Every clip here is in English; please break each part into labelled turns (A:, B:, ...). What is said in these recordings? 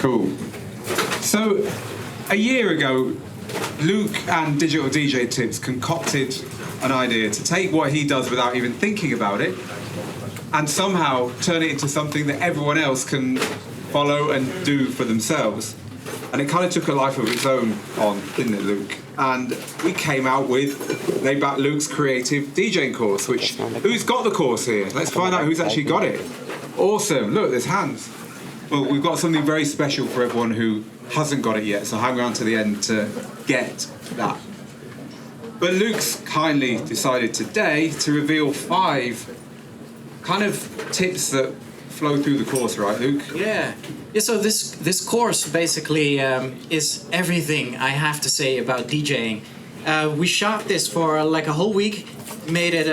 A: Cool. So, a year ago, Luke and Digital DJ Tips concocted an idea to take what he does without even thinking about it and somehow turn it into something that everyone else can follow and do for themselves. And it kind of took a life of its own on, didn't it, Luke? And we came out with Laid Back Luke's creative DJing course, which, who's got the course here? Let's find out who's actually got it. Awesome, look, there's hands. Well, we've got something very special for everyone who hasn't got it yet, so hang around to the end to get that. But Luke's kindly decided today to reveal 5 kind of tips that flow through the course, right, Luke?
B: Yeah. So this course basically is everything I have to say about DJing. We shot this for like a whole week, made it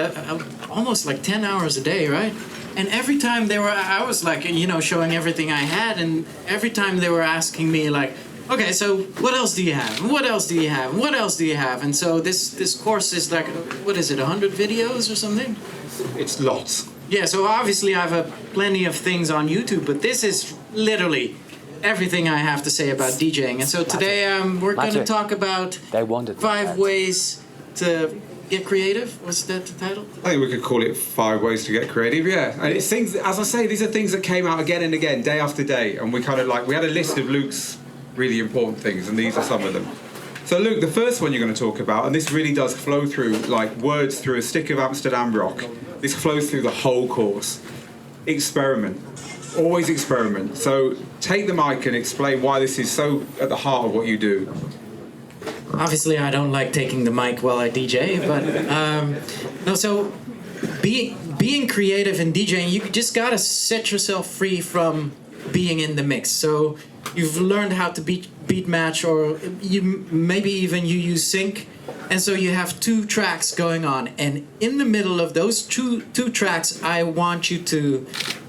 B: almost like 10 hours a day, right? And every time I was like, showing everything I had, and every time they were asking me like, okay, so what else do you have? What else do you have? What else do you have? And so this course is like, what is it, 100 videos or something?
A: It's lots.
B: Yeah, so obviously I have plenty of things on YouTube, but this is literally everything I have to say about DJing. And so today we're going to talk about 5 ways to get creative. Was that the title?
A: I think we could call it 5 ways to get creative, yeah. And it's things, as I say, these are things that came out again and again, day after day. And we kind of we had a list of Luke's really important things, and these are some of them. So Luke, the first one you're going to talk about, and this really does flow through like words through a stick of Amsterdam rock. This flows through the whole course. Experiment. Always experiment. So take the mic and explain why this is so at the heart of what you do.
B: Obviously, I don't like taking the mic while I DJ, but no. So being creative in DJing, you just gotta set yourself free from being in the mix. So you've learned how to beat match, or maybe even you use sync, and so you have 2 tracks going on, and in the middle of those two tracks, I want you to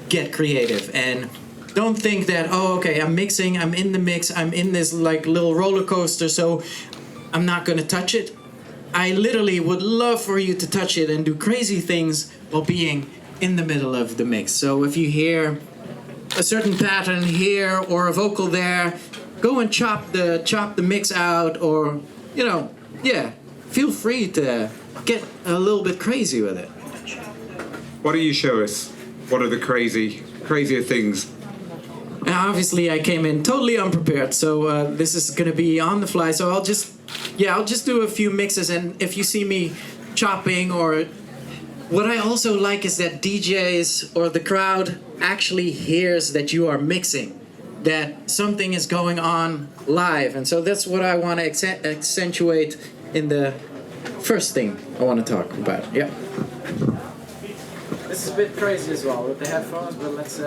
B: get creative and don't think that, oh, okay, I'm mixing, I'm in the mix, I'm in this like little roller coaster, so I'm not gonna touch it. I literally would love for you to touch it and do crazy things while being in the middle of the mix. So if you hear a certain pattern here or a vocal there, go and chop the mix out, or feel free to get a little bit crazy with it.
A: Why don't you show us? What are the crazier things?
B: Now, obviously I came in totally unprepared, so this is gonna be on the fly. So I'll just do a few mixes, and if you see me chopping, or what I also like is that DJs or the crowd actually hears that you are mixing, that something is going on live, and so that's what I want to accentuate in the first thing I want to talk about. Yeah. This is a bit crazy as well with the headphones, but let's.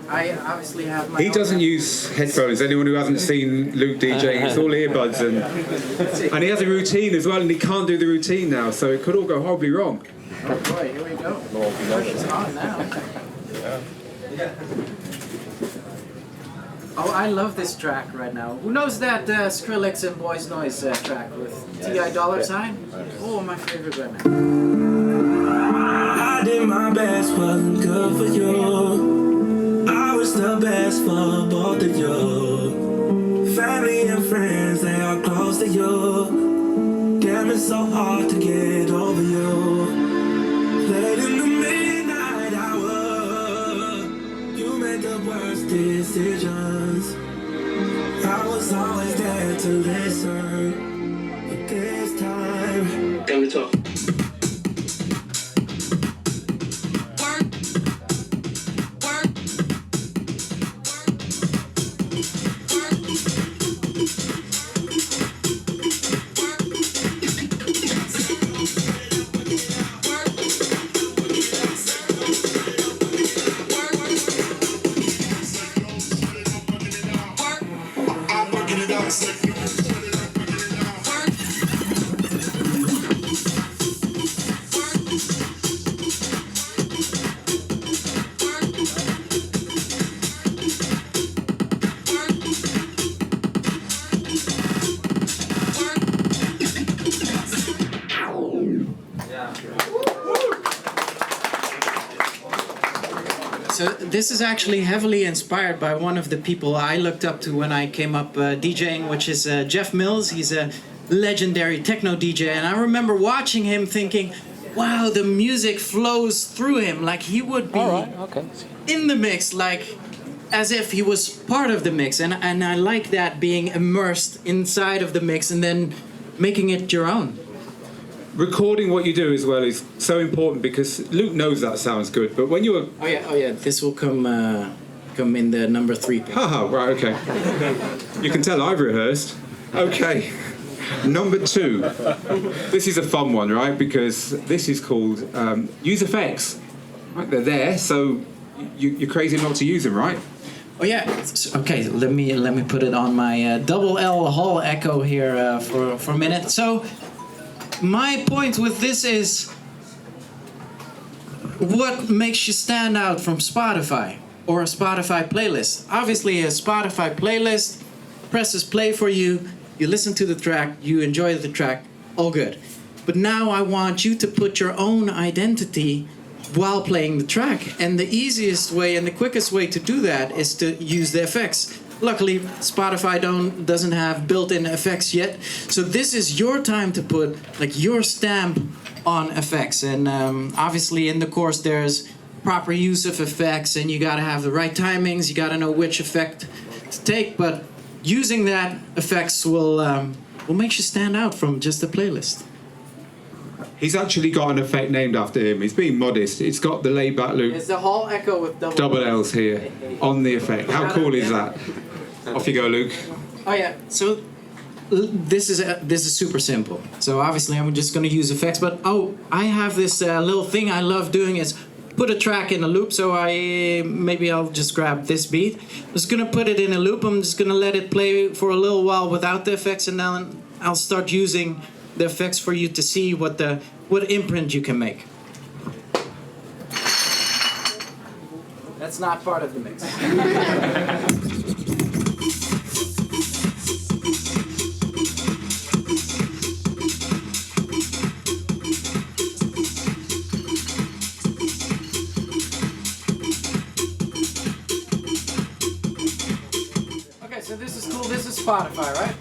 B: I obviously have my.
A: He doesn't use headphones. Anyone who hasn't seen Luke DJing, it's all earbuds, and he has a routine as well, and he can't do the routine now, so it could all go horribly wrong.
B: Oh boy, here we go. Pressure's on now. Oh, I love this track right now. Who knows that Skrillex and Boys Noise track with T.I. Dollar Sign? Oh, my favorite right now.
C: I did my best, wasn't good for you. I was the best for both of you. Family and friends, they are close to you. Damn, it's so hard to get over you. Late in the midnight hour, you made the worst decisions. I was always there to listen, but this time, can we talk?
B: So this is actually heavily inspired by one of the people I looked up to when I came up DJing, which is Jeff Mills. He's a legendary techno DJ, and I remember watching him thinking, wow, the music flows through him like he would be in the mix, like as if he was part of the mix. And I like that, being immersed inside of the mix and then making it your own.
A: Recording what you do as well is so important because Luke knows that sounds good, but when you're...
B: Oh yeah, this will come in the number 3.
A: Haha, right, okay. You can tell I've rehearsed. Okay. Number 2. This is a fun one, right? Because this is called use effects. Right, they're there, so you're crazy not to use them, right?
B: Oh yeah. Okay, let me put it on my double L Hall Echo here for a minute. So my point with this is, what makes you stand out from Spotify or a Spotify playlist? Obviously, a Spotify playlist presses play for you. You listen to the track, you enjoy the track, all good. But now I want you to put your own identity while playing the track. And the easiest way and the quickest way to do that is to use the effects. Luckily, Spotify doesn't have built-in effects yet. So this is your time to put like your stamp on effects. And obviously in the course there's proper use of effects, and you gotta have the right timings, you gotta know which effect to take. But using that effects will make you stand out from just the playlist.
A: He's actually got an effect named after him. He's being modest. It's got the laid-back Luke.
B: It's the Hall Echo with
A: double L's here on the effect. How cool is that? Off you go, Luke.
B: Oh yeah. So this is super simple. So obviously I'm just gonna use effects, but I have this little thing I love doing is put a track in a loop. So I'll just grab this beat. I'm just gonna put it in a loop. I'm just gonna let it play for a little while without the effects, and then I'll start using the effects for you to see what imprint you can make. That's not part of the mix. Okay, so this is cool. This is Spotify, right?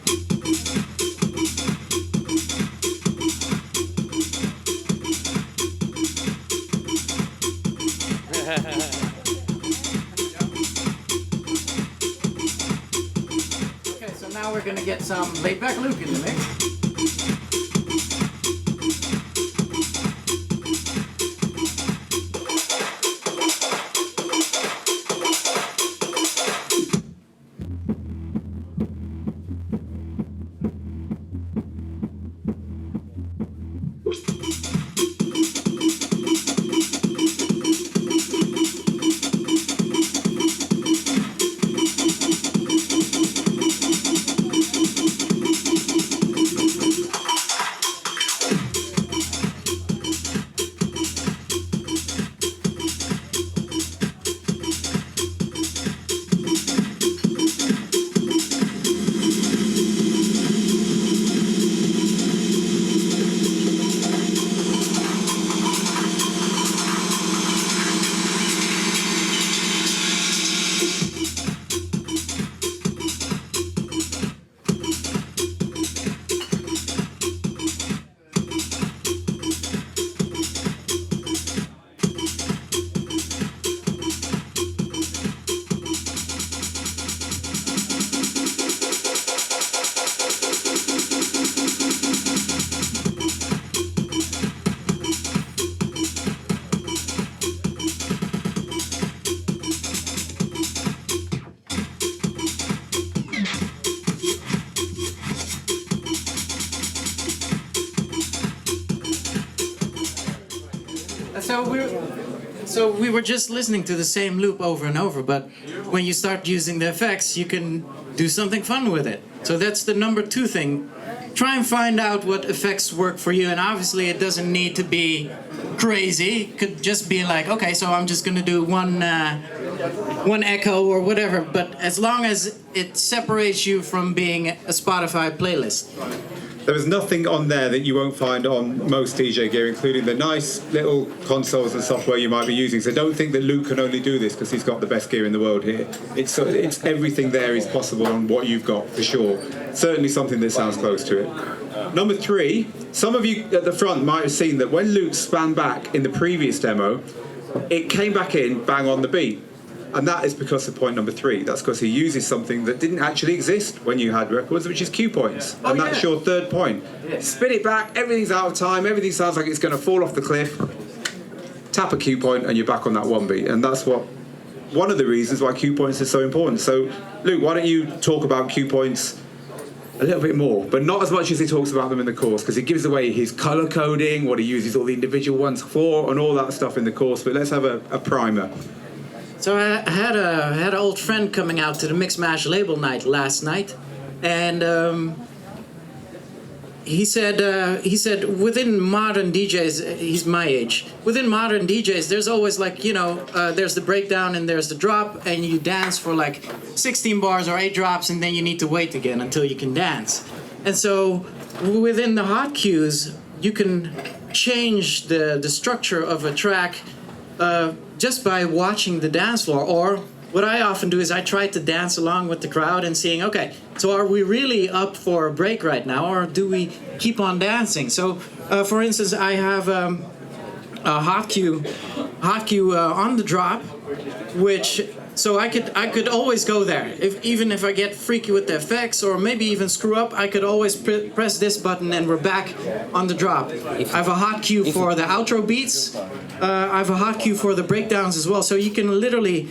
B: Okay, so now we're gonna get some laid-back Luke in the mix. So we were just listening to the same loop over and over, but when you start using the effects, you can do something fun with it. So that's the number 2 thing. Try and find out what effects work for you, and obviously it doesn't need to be crazy. It could just be like, okay, so I'm just gonna do one echo or whatever, but as long as it separates you from being a Spotify playlist.
A: There is nothing on there that you won't find on most DJ gear, including the nice little consoles and software you might be using. So don't think that Luke can only do this because he's got the best gear in the world here. It's everything there is possible on what you've got, for sure. Certainly something that sounds close to it. Number 3, some of you at the front might have seen that when Luke span back in the previous demo, it came back in bang on the beat. And that is because of point number 3. That's because he uses something that didn't actually exist when you had records, which is cue points. And that's your third point. Spin it back, everything's out of time, everything sounds like it's going to fall off the cliff. Tap a cue point and you're back on that one beat. And that's one of the reasons why cue points are so important. So, Luke, why don't you talk about cue points a little bit more, but not as much as he talks about them in the course, because he gives away his color coding, what he uses all the individual ones for, and all that stuff in the course. But let's have a primer.
B: So I had an old friend coming out to the Mix Mash label night last night, and he said within modern DJs, he's my age. Within modern DJs, there's always like there's the breakdown and there's the drop, and you dance for like 16 bars or 8 drops, and then you need to wait again until you can dance. And so within the hot cues, you can change the structure of a track. Just by watching the dance floor, or what I often do is I try to dance along with the crowd and seeing, okay, so are we really up for a break right now, or do we keep on dancing? So, for instance, I have a hot cue on the drop, which so I could always go there. Even if I get freaky with the effects, or maybe even screw up, I could always press this button and we're back on the drop. I have a hot cue for the outro beats. I have a hot cue for the breakdowns as well. So you can literally,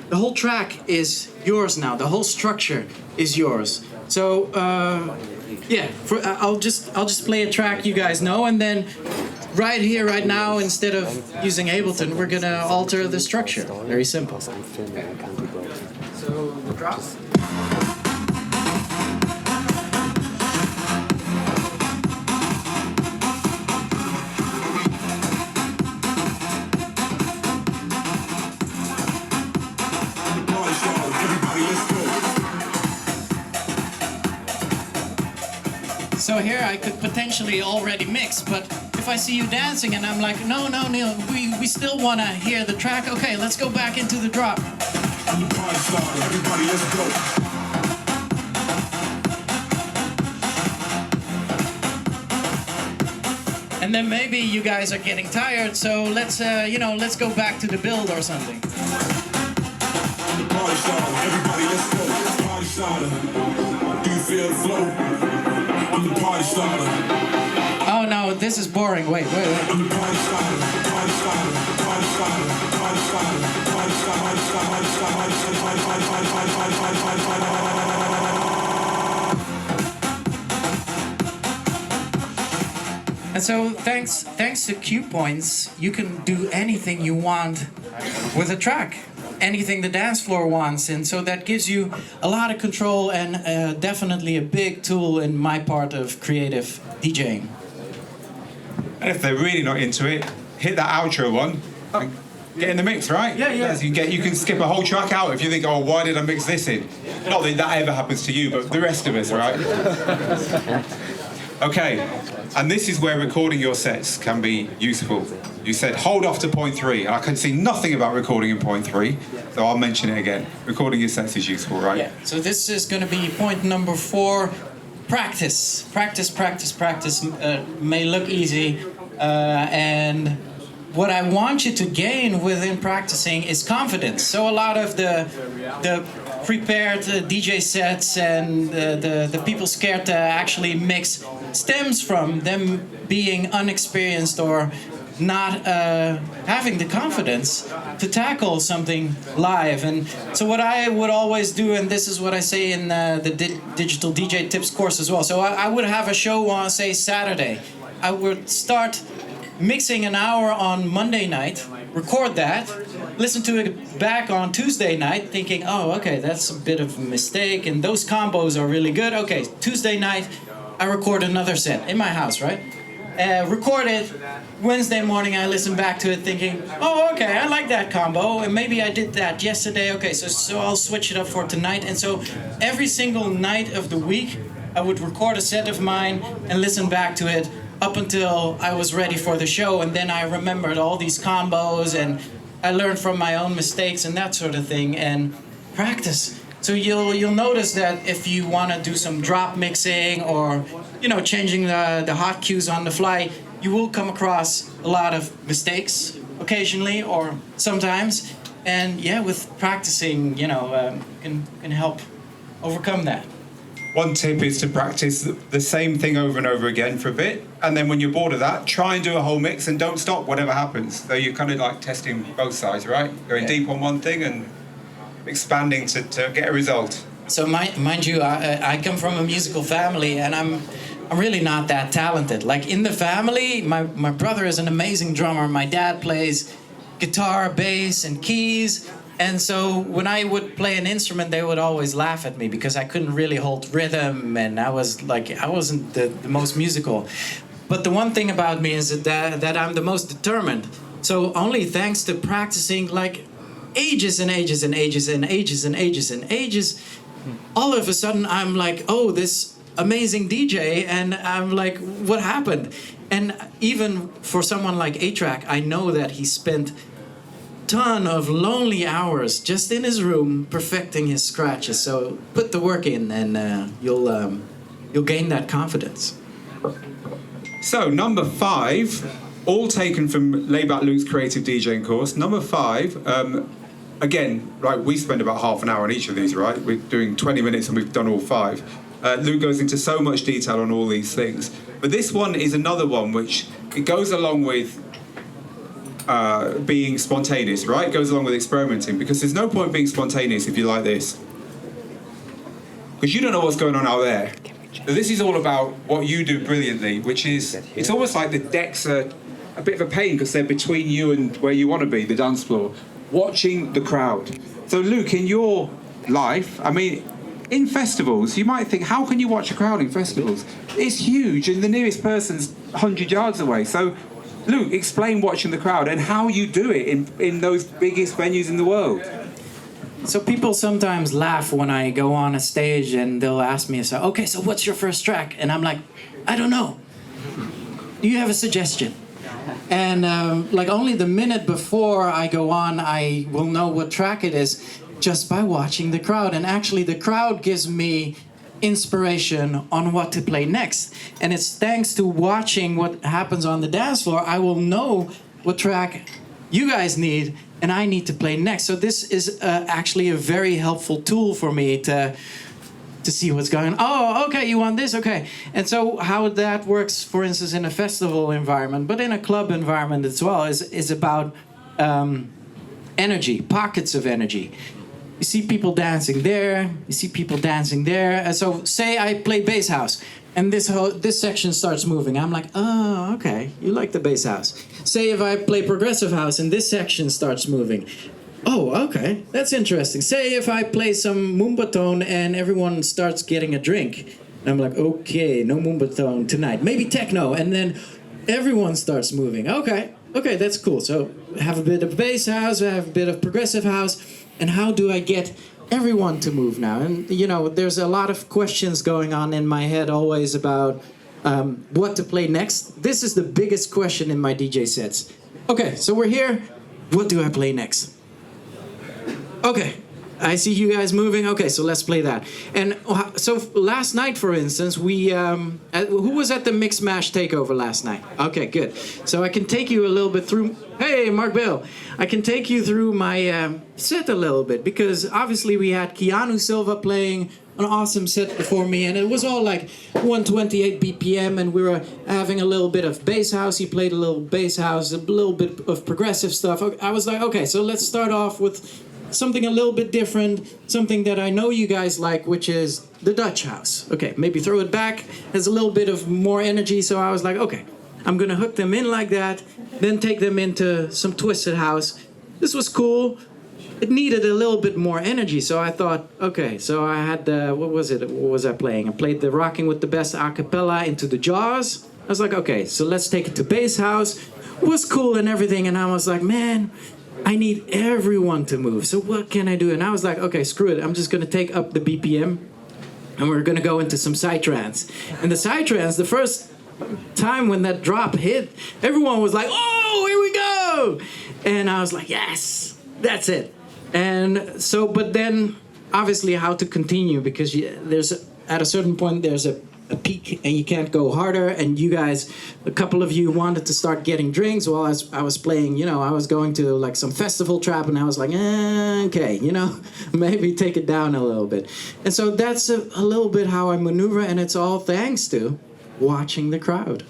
B: the whole track is yours now. The whole structure is yours. So yeah, I'll just play a track you guys know, and then right here, right now, instead of using Ableton, we're gonna alter the structure. Very simple. So drop. So here I could potentially already mix, but if I see you dancing and I'm like, no, Neil, we still want to hear the track. Okay, let's go back into the drop.
C: Everybody, let's go.
B: And then maybe you guys are getting tired, so let's go back to the build or something.
C: Party starter, everybody, let's go. Party starter, do you feel the flow? I'm the party starter.
B: Oh no, this is boring. Wait.
C: I'm the party starter, party starter, party starter, party starter, party starter, party starter,
B: And so thanks to cue points, you can do anything you want with a track. Anything the dance floor wants, and so that gives you a lot of control and definitely a big tool in my part of creative DJing.
A: And if they're really not into it, hit that outro one and get in the mix, right?
B: Yeah.
A: Yes, you can skip a whole track out if you think, oh, why did I mix this in? Not that that ever happens to you, but the rest of us, right? Okay, and this is where recording your sets can be useful. You said hold off to point 3. I can see nothing about recording in point 3, so I'll mention it again. Recording your sets is useful, right?
B: Yeah. So this is going to be point number 4. Practice. Practice may look easy, and what I want you to gain within practicing is confidence. So a lot of the prepared DJ sets and the people scared to actually mix stems from them being unexperienced or not having the confidence to tackle something live. And so what I would always do, and this is what I say in the Digital DJ Tips course as well, so I would have a show on, say, Saturday. I would start mixing an hour on Monday night, record that, listen to it back on Tuesday night, thinking, oh, okay, that's a bit of a mistake, and those combos are really good. Okay, Tuesday night, I record another set in my house, right? Record it. Wednesday morning, I listen back to it thinking, oh, okay, I like that combo, and maybe I did that yesterday. Okay, so I'll switch it up for tonight. And so every single night of the week, I would record a set of mine and listen back to it up until I was ready for the show, and then I remembered all these combos, and I learned from my own mistakes and that sort of thing, and practice. So you'll notice that if you want to do some drop mixing or changing the hot cues on the fly, you will come across a lot of mistakes occasionally or sometimes, and yeah, with practicing, can help overcome that.
A: One tip is to practice the same thing over and over again for a bit, and then when you're bored of that, try and do a whole mix and don't stop whatever happens. So you're kind of like testing both sides, right? Going deep on one thing and expanding to get a result.
B: So mind you, I come from a musical family, and I'm really not that talented. Like in the family, my brother is an amazing drummer. My dad plays guitar, bass, and keys. And so when I would play an instrument, they would always laugh at me because I couldn't really hold rhythm, and I wasn't the most musical. But the one thing about me is that I'm the most determined. So only thanks to practicing like ages and ages and ages and ages and ages and ages, all of a sudden I'm like, oh, this amazing DJ, and I'm like, what happened? And even for someone like A-Trak, I know that he spent ton of lonely hours just in his room perfecting his scratches. So put the work in, and you'll gain that confidence.
A: So number 5, all taken from Layback Luke's creative DJing course. Number 5, again, right, we spend about half an hour on each of these, right? We're doing 20 minutes and we've done all 5. Luke goes into so much detail on all these things. But this one is another one which it goes along with being spontaneous, right? It goes along with experimenting, because there's no point being spontaneous if you're like this. Because you don't know what's going on out there. So this is all about what you do brilliantly, which is, it's almost like the decks are a bit of a pain because they're between you and where you want to be, the dance floor, watching the crowd. So Luke, in your life, I mean, in festivals, you might think, how can you watch a crowd in festivals? It's huge, and the nearest person's 100 yards away. So Luke, explain watching the crowd and how you do it in those biggest venues in the world.
B: So people sometimes laugh when I go on a stage and they'll ask me, so, okay, so what's your first track? And I'm like, I don't know. Do you have a suggestion? And like only the minute before I go on, I will know what track it is just by watching the crowd. And actually the crowd gives me inspiration on what to play next. And it's thanks to watching what happens on the dance floor, I will know what track you guys need and I need to play next. So this is actually a very helpful tool for me to see what's going on. Oh, okay, you want this? Okay. And so how that works, for instance, in a festival environment, but in a club environment as well, is about energy, pockets of energy. You see people dancing there, you see people dancing there. And so say I play bass house and this section starts moving. I'm like, oh, okay, you like the bass house. Say if I play progressive house and this section starts moving. Oh, okay, that's interesting. Say if I play some Moombahton and everyone starts getting a drink. And I'm like, okay, no Moombahton tonight. Maybe techno, and then everyone starts moving. Okay, that's cool. So have a bit of bass house, have a bit of progressive house. And how do I get everyone to move now? And, there's a lot of questions going on in my head always about what to play next. This is the biggest question in my DJ sets. Okay, so we're here. What do I play next? Okay, I see you guys moving. Okay, so let's play that. And so last night, for instance, we who was at the Mix Mash Takeover last night? Okay, good. So I can take you a little bit through. Hey, Mark Bill. I can take you through my set a little bit, because obviously we had Keanu Silva playing an awesome set before me, and it was all like 128 BPM, and we were having a little bit of bass house. He played a little bass house, a little bit of progressive stuff. I was like, okay, so let's start off with something a little bit different, something that I know you guys like, which is the Dutch house. Okay, maybe throw it back, has a little bit of more energy, so I was like, okay, I'm gonna hook them in like that, then take them into some twisted house. This was cool. It needed a little bit more energy, so I thought, okay, so I had what was I playing? I played the Rocking with the Best a cappella into the Jaws. I was like, okay, so let's take it to bass house. It was cool and everything, and I was like, man, I need everyone to move, so what can I do? And I was like, okay, screw it, I'm just gonna take up the BPM and we're gonna go into some psytrance. And the psytrance, the first time when that drop hit, everyone was like, "Oh, here we go!" And I was like, "Yes, that's it." And so, but then obviously how to continue, because there's at a certain point there's a peak and you can't go harder. And you guys, a couple of you wanted to start getting drinks while I was playing. You know, I was going to like some festival trap, and I was like, okay, you know, maybe take it down a little bit. And so that's a little bit how I maneuver, and it's all thanks to watching the crowd.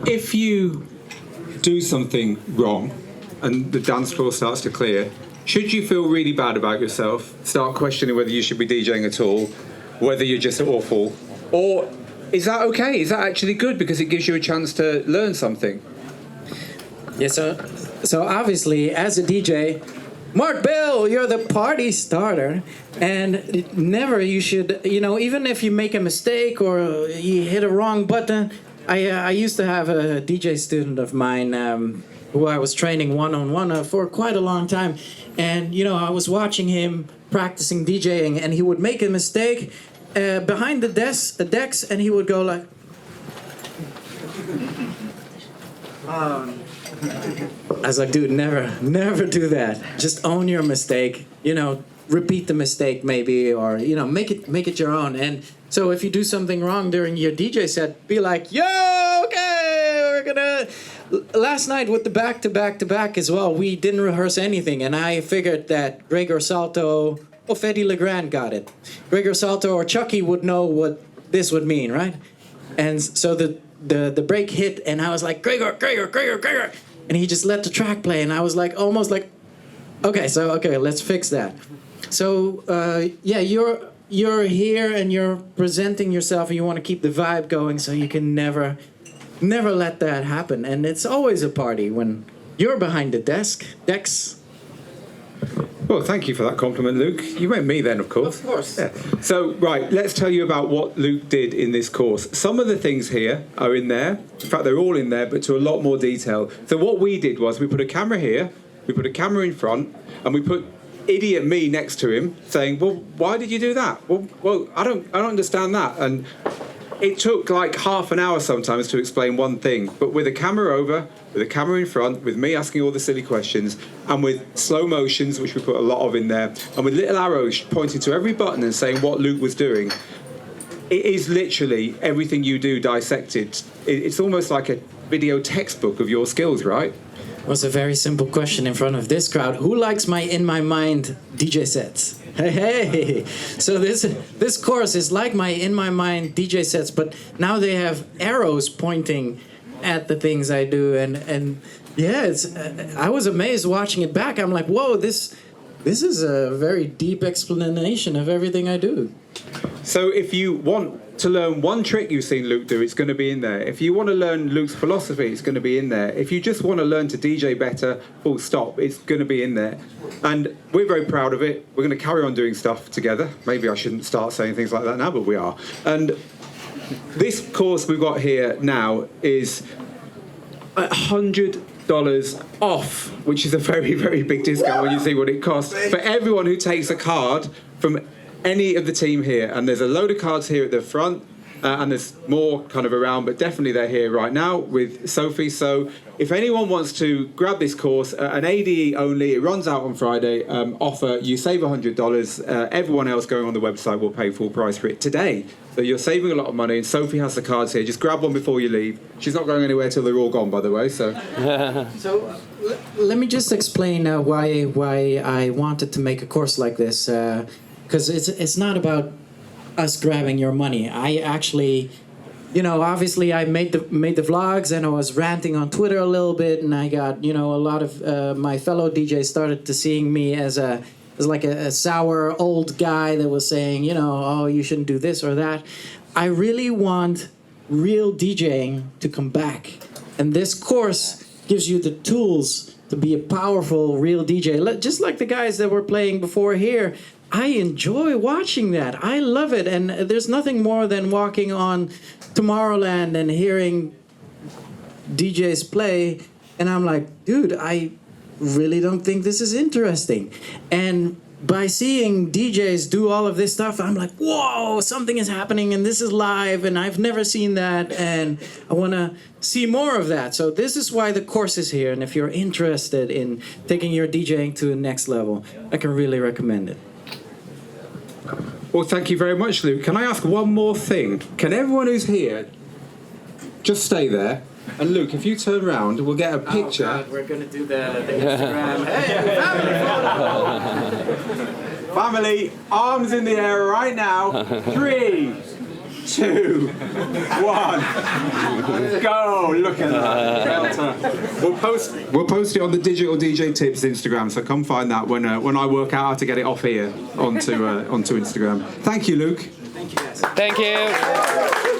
A: If you do something wrong and the dance floor starts to clear, should you feel really bad about yourself, start questioning whether you should be DJing at all, whether you're just awful, or is that okay? Is that actually good because it gives you a chance to learn something?
B: Yeah, so obviously as a DJ, Mark Bill, you're the party starter, and never you should, you know, even if you make a mistake or you hit a wrong button. I used to have a DJ student of mine who I was training one-on-one for quite a long time, and you know, I was watching him practicing DJing, and he would make a mistake behind the decks, and he would go like, I was like, dude, never do that. Just own your mistake. You know, repeat the mistake maybe, or you know, make it your own. And so if you do something wrong during your DJ set, be like, yo, okay, we're gonna. Last night with the back as well, we didn't rehearse anything, and I figured that Gregor Salto or Freddy Legrand got it. Gregor Salto or Chucky would know what this would mean, right? And so the break hit, and I was like, Gregor, and he just let the track play, and I was like, almost like, okay, let's fix that. So yeah, you're here and you're presenting yourself, and you want to keep the vibe going, so you can never let that happen. And it's always a party when you're behind the decks.
A: Well, thank you for that compliment, Luke. You meant me then, of course.
B: Of course.
A: Yeah. So, right, let's tell you about what Luke did in this course. Some of the things here are in there. In fact, they're all in there, but to a lot more detail. So what we did was we put a camera here, we put a camera in front, and we put idiot me next to him saying, well, why did you do that? Well, I don't understand that. And it took like half an hour sometimes to explain one thing, but with a camera over, with a camera in front, with me asking all the silly questions, and with slow motions, which we put a lot of in there, and with little arrows pointing to every button and saying what Luke was doing, it is literally everything you do dissected. It's almost like a video textbook of your skills, right?
B: It was a very simple question in front of this crowd. Who likes my In My Mind DJ sets? Hey! So this course is like my In My Mind DJ sets, but now they have arrows pointing at the things I do, and yeah, it's. I was amazed watching it back. I'm like, whoa, this is a very deep explanation of everything I do.
A: So if you want to learn one trick you've seen Luke do, it's going to be in there. If you want to learn Luke's philosophy, it's going to be in there. If you just want to learn to DJ better, full stop, it's going to be in there. And we're very proud of it. We're going to carry on doing stuff together. Maybe I shouldn't start saying things like that now, but we are. And this course we've got here now is $100 off, which is a very, very big discount when you see what it costs for everyone who takes a card from any of the team here. And there's a load of cards here at the front, and there's more kind of around, but definitely they're here right now with Sophie. So if anyone wants to grab this course, an ADE only, it runs out on Friday, offer, you save $100. Everyone else going on the website will pay full price for it today. So you're saving a lot of money, and Sophie has the cards here. Just grab one before you leave. She's not going anywhere till they're all gone, by the way. So
B: Let me just explain why I wanted to make a course like this, because it's not about us grabbing your money. I actually, you know, obviously I made the vlogs, and I was ranting on Twitter a little bit, and I got, you know, a lot of my fellow DJs started to seeing me as like a sour old guy that was saying, you know, oh, you shouldn't do this or that. I really want real DJing to come back, and this course gives you the tools to be a powerful real DJ, just like the guys that were playing before here. I enjoy watching that. I love it. And there's nothing more than walking on Tomorrowland and hearing DJs play. And I'm like, dude, I really don't think this is interesting. And by seeing DJs do all of this stuff, I'm like, whoa, something is happening and this is live and I've never seen that and I want to see more of that. So this is why the course is here. And if you're interested in taking your DJing to the next level, I can really recommend it.
A: Well, thank you very much, Luke. Can I ask one more thing? Can everyone who's here just stay there? And Luke, if you turn around, we'll get a picture.
B: Oh God, we're going to do the Instagram. Hey, family photo!
A: Family, arms in the air right now. 3, 2, 1. Go! Look at that. We'll post it on the Digital DJ Tips Instagram. So come find that when I work out how to get it off here onto Instagram. Thank you, Luke.
B: Thank you, guys.
D: Thank you.